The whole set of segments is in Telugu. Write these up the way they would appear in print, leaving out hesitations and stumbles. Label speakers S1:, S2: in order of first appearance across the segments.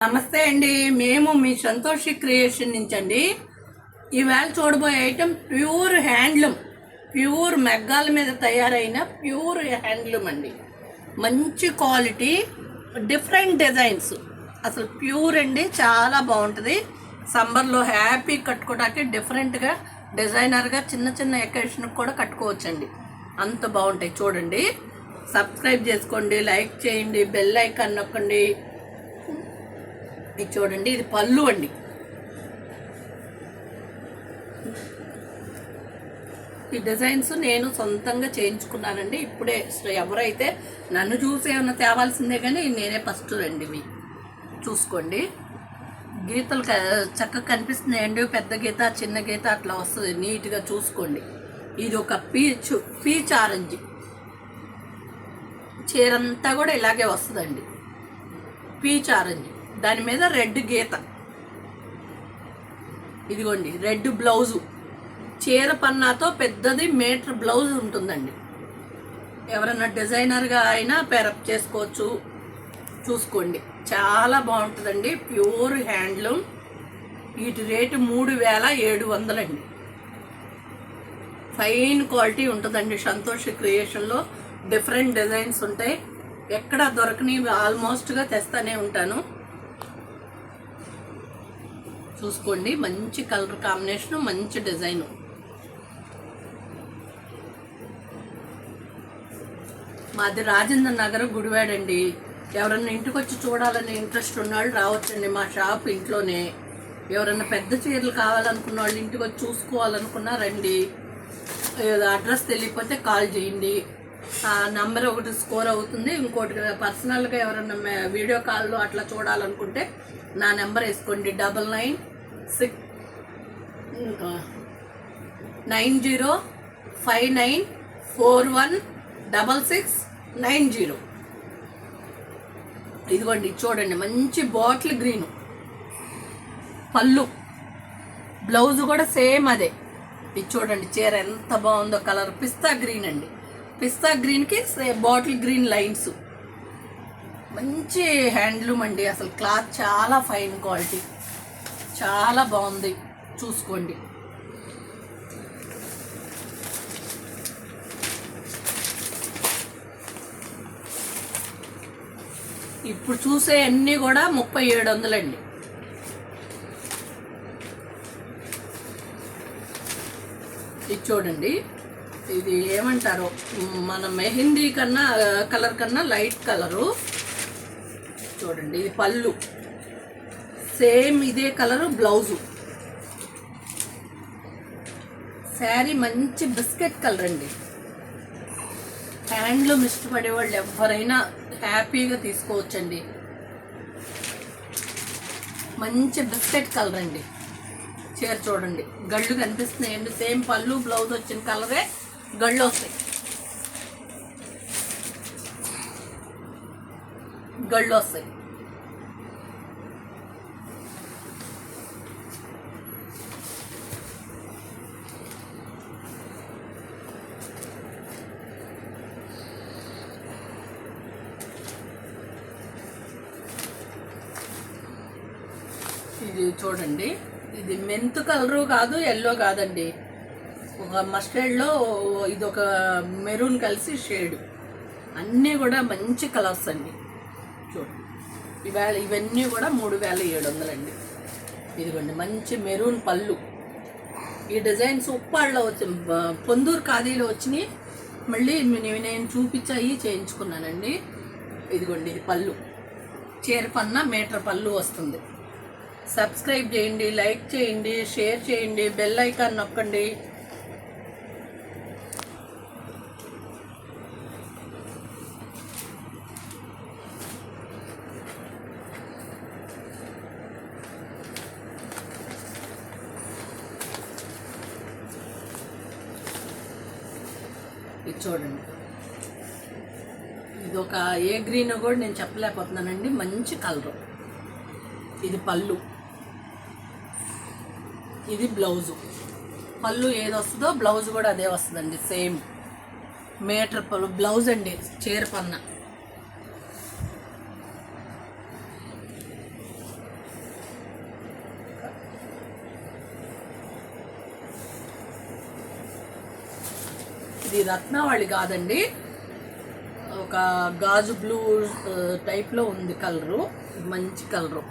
S1: నమస్తే అండి. మేము మీ సంతోషి క్రియేషన్ నుంచి అండి. ఈవేళ చూడబోయే ఐటెం ప్యూర్ హ్యాండ్లూమ్, ప్యూర్ మెగ్గాల మీద తయారైన ప్యూర్ హ్యాండ్లూమ్ అండి. మంచి క్వాలిటీ, డిఫరెంట్ డిజైన్స్, అసలు ప్యూర్ అండి. చాలా బాగుంటుంది. సమ్మర్లో హ్యాపీ కట్టుకోవడానికి డిఫరెంట్గా డిజైనర్గా చిన్న చిన్న ఎకేషన్కి కూడా కట్టుకోవచ్చండి. అంత బాగుంటాయి. చూడండి, సబ్స్క్రైబ్ చేసుకోండి, లైక్ చేయండి, బెల్ ఐకాన్ నొక్కండి. ఇది చూడండి, ఇది పళ్ళు అండి. ఈ డిజైన్స్ నేను సొంతంగా చేయించుకున్నానండి. ఇప్పుడే ఎవరైతే నన్ను చూసి ఏమన్నా తేవాల్సిందే, కానీ నేనే ఫస్ట్ రండి. ఇవి చూసుకోండి, గీతలు చక్కగా కనిపిస్తున్నాయండి. పెద్ద గీత, చిన్న గీత అట్లా వస్తుంది. నీట్గా చూసుకోండి. ఇది ఒక పీచ్ ఆరెంజ్ చీరంతా కూడా ఇలాగే వస్తుందండి. పీచ్ ఆరెంజ్, దాని మీద రెడ్ గీత. ఇదిగోండి రెడ్ బ్లౌజు. చీర పన్నాతో పెద్దది మీటర్ బ్లౌజ్ ఉంటుందండి. ఎవరైనా డిజైనర్గా అయినా పేరప్ చేసుకోవచ్చు. చూసుకోండి, చాలా బాగుంటుందండి. Pure handloom. వీటి రేటు 3700 అండి. ఫైన్ క్వాలిటీ ఉంటుందండి. సంతోష్ క్రియేషన్లో డిఫరెంట్ డిజైన్స్ ఉంటాయి. ఎక్కడ దొరకని ఆల్మోస్ట్గా తెస్తానే ఉంటాను. చూసుకోండి, మంచి కలర్ కాంబినేషన్, మంచి డిజైన్. మాది రాజేంద్ర నగర్, గుడివాడ అండి. ఎవరన్నా ఇంటికి వచ్చి చూడాలని ఇంట్రెస్ట్ ఉన్నవాళ్ళు రావచ్చండి. మా షాప్ ఇంట్లోనే. ఎవరన్నా పెద్ద చీరలు కావాలనుకున్న వాళ్ళు, ఇంటికి వచ్చి చూసుకోవాలనుకున్నా రండి. అడ్రస్ తెలియకపోతే కాల్ చేయండి. నంబర్ ఒకటి స్కోర్ అవుతుంది. ఇంకోటి పర్సనల్గా ఎవరన్నా వీడియో కాల్లో అట్లా చూడాలనుకుంటే నా నెంబర్ వేసుకోండి. 999059416690. ఇదిగోండి చూడండి, మంచి బాటిల్ గ్రీన్ పళ్ళు, బ్లౌజ్ కూడా సేమ్ అదే. ఇది చూడండి, చీర ఎంత బాగుందో. కలర్ పిస్తా గ్రీన్ అండి. పిస్తా గ్రీన్కి బాటిల్ గ్రీన్ లైన్స్. మంచి హ్యాండ్లూమ్ అండి. అసలు క్లాత్ చాలా ఫైన్ క్వాలిటీ, చాలా బాగుంది. చూసుకోండి. ఇప్పుడు చూసే అన్నీ కూడా 3700 అండి. ఇది చూడండి, ఇది ఏమంటారు, మన మెహందీ కన్నా కలర్ కన్నా లైట్ కలరు. చూడండి, ఇది పళ్ళు, సేమ్ ఇదే కలరు బ్లౌజు. శారీ మంచి బిస్కెట్ కలర్ అండి. హ్యాండ్లూమ్ ఇష్టపడే వాళ్ళు ఎవరైనా హ్యాపీగా తీసుకోవచ్చండి. మంచి బిస్కెట్ కలర్ అండి. చీర చూడండి, గళ్ళు కనిపిస్తున్నాయండి. సేమ్ పళ్ళు బ్లౌజ్ వచ్చిన కలరే గళ్ళు వస్తాయి. గళ్ళు వస్తాయి. ఇది చూడండి, ఇది మెంతు కలరు కాదు, ఎల్లో కాదండి. ఒక మస్టర్డ్లో ఇది ఒక మెరూన్ కలిసి షేడ్. అన్నీ కూడా మంచి కలర్స్ అండి. చూడండి, ఇవన్నీ కూడా 3700 అండి. ఇదిగోండి, మంచి మెరూన్ పళ్ళు. ఈ డిజైన్స్ ఉప్పాళ్ళలో వచ్చి పొందూరు ఖాదీలో వచ్చినాయి. మళ్ళీ నేను చూపించాయి చేయించుకున్నానండి. ఇదిగోండి, ఇది పళ్ళు. చీర పన్న మీటర్ పళ్ళు వస్తుంది. సబ్స్క్రైబ్ చేయండి, లైక్ చేయండి, షేర్ చేయండి, బెల్ ఐకాన్ నొక్కండి. ఇది చూడండి, ఇది ఒక ఏ గ్రీన్ కూడా నేను చెప్పలేకపోతున్నానండి. మంచి కలరు. ఇది పళ్ళు, ఇది బ్లౌజు. పళ్ళు ఏది వస్తుందో బ్లౌజ్ కూడా అదే వస్తుందండి. సేమ్ మీటర్ పళ్ళు బ్లౌజ్ అండి. చీర పన్న ఇది రత్నావళి కాదండి, ఒక గాజు బ్లూ టైప్లో ఉంది కలరు, మంచి కలరు.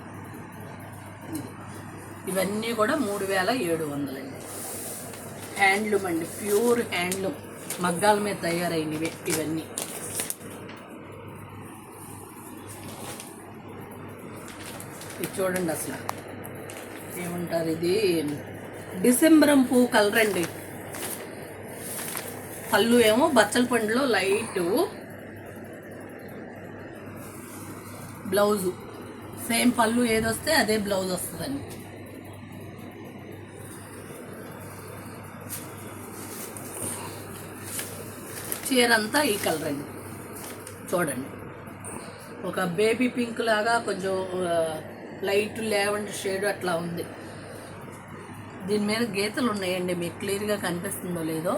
S1: ఇవన్నీ కూడా 3700 అండి. హ్యాండ్లూమ్ అండి, ప్యూర్ హ్యాండ్లూమ్, మగ్గాల మీద తయారైనవి ఇవన్నీ. ఇది చూడండి, అసలు ఏమంటారు, ఇది డిసెంబరం పువ్వు కలర్ అండి. పళ్ళు ఏమో బచ్చల పండులో లైటు, బ్లౌజు సేమ్ పళ్ళు ఏదొస్తే అదే బ్లౌజ్ వస్తుందండి. చీర అంతా ఈ కలర్ అండి. చూడండి, ఒక బేబీ పింక్ లాగా కొంచెం లైట్ లావెండర్ షేడ్ అట్లా ఉంది. దీని మీద గీతలు ఉన్నాయండి, మీకు క్లియర్గా కనిపిస్తుందో లేదో,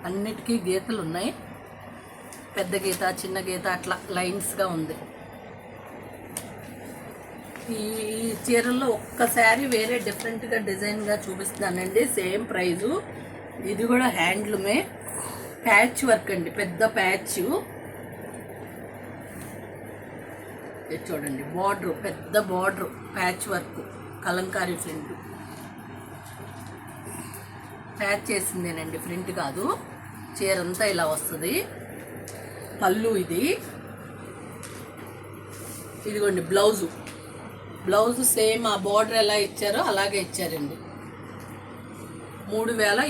S1: అన్నిటికీ గీతలు ఉన్నాయి. పెద్ద గీత, చిన్న గీత అట్లా లైన్స్గా ఉంది. ఈ చీరల్లో ఒక్కసారి వేరే డిఫరెంట్గా డిజైన్గా చూపిస్తానండి. Same price. ఇది కూడా హ్యాండ్లూమే, ప్యాచ్ వర్క్ అండి, పెద్ద ప్యాచ్. ఇది చూడండి, బార్డర్, పెద్ద border, patch work, kalamkari print. Patch చేసిందేనండి, ప్రింట్ కాదు. చీర అంతా ఇలా వస్తుంది. పళ్ళు ఇది. ఇదిగోండి బ్లౌజు. బ్లౌజు సేమ్ ఆ బార్డర్ ఎలా ఇచ్చారో అలాగే ఇచ్చారండి. 3700